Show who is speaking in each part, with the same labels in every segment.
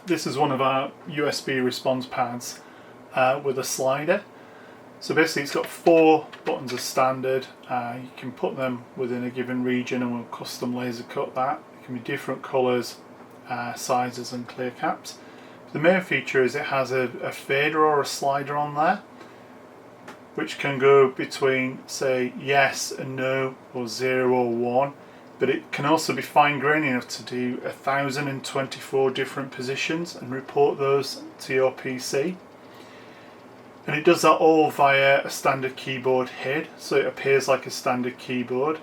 Speaker 1: this is one of our USB response pads with a slider. So basically it's got 4 buttons as standard. You can put them within a given region and we'll custom laser cut that. It can be different colours, sizes and clear caps. The main feature is it has a fader or a slider on there, which can go between, say, yes and no, or 0 or 1, but it can also be fine grained enough to do 1,024 different positions and report those to your PC. And it does that all via a standard keyboard head, so it appears like a standard keyboard.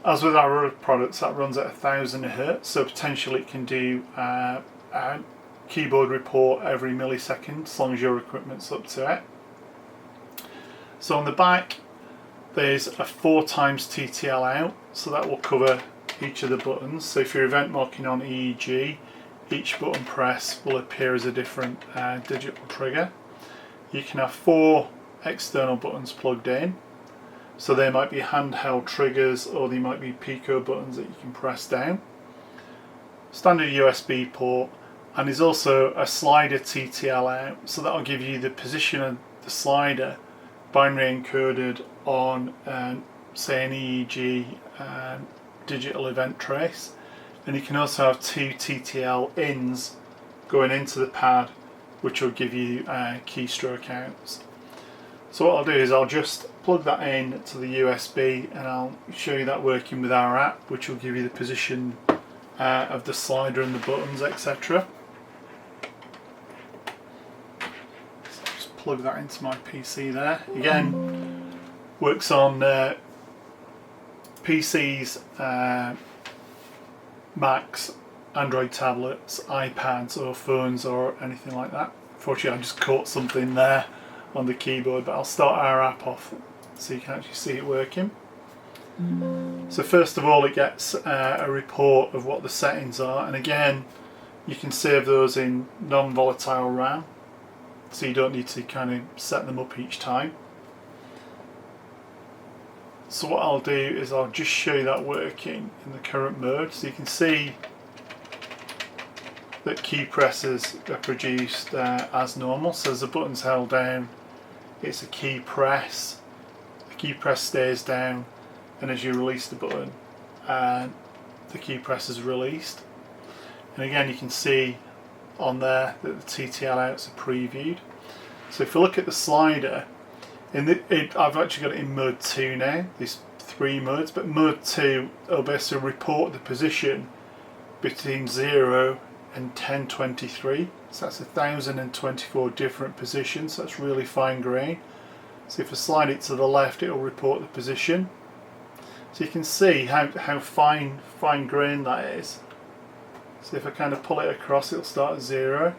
Speaker 1: As with our other products, that runs at 1000 Hz, so potentially it can do a keyboard report every millisecond, as long as your equipment's up to it. So on the back there's a 4 times TTL out, so that will cover each of the buttons. So if you're event marking on EEG, each button press will appear as a different digital trigger. You can have 4 external buttons plugged in, so they might be handheld triggers or they might be Pico buttons that you can press down. Standard USB port, and there's also a slider TTL out, so that will give you the position of the slider binary encoded on say an EEG digital event trace. And you can also have 2 TTL ins going into the pad, which will give you keystroke outs. So what I'll do is I'll just plug that in to the USB and I'll show you that working with our app, which will give you the position of the slider and the buttons, etc. So I'll just plug that into my PC there. Again, works on PCs, Macs, Android tablets, iPads or phones or anything like that. Unfortunately I just caught something there on the keyboard, but I'll start our app off so you can actually see it working. So first of all it gets a report of what the settings are, and again you can save those in non-volatile RAM, so you don't need to kind of set them up each time. So what I'll do is I'll just show you that working in the current mode, so you can see that key presses are produced as normal. So as the button's held down, it's a key press. The key press stays down, and as you release the button, the key press is released. And again, you can see on there that the TTL outs are previewed. So if you look at the slider, I've actually got it in mode 2 now. There's 3 modes, but mode 2 will basically report the position between 0 and 1023, so that's 1024 different positions, so that's really fine grained. So if I slide it to the left, it will report the position. So you can see how fine grained that is. So if I kind of pull it across, it'll start at 0.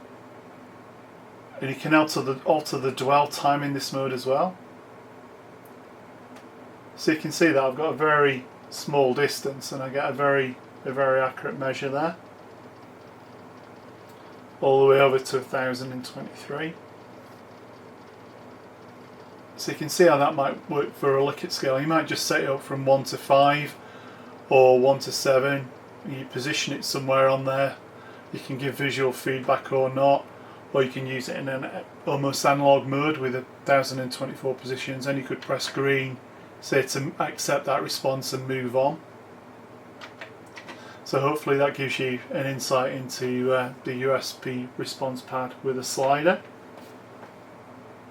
Speaker 1: And you can alter the dwell time in this mode as well. So you can see that I've got a very small distance and I get a very accurate measure there, all the way over to 1023. So you can see how that might work for a Likert scale. You might just set it up from 1 to 5 or 1 to 7, and you position it somewhere on there. You can give visual feedback or not, or you can use it in an almost analog mode with 1024 positions, and you could press green, say, to accept that response and move on. So hopefully that gives you an insight into the USB response pad with a slider.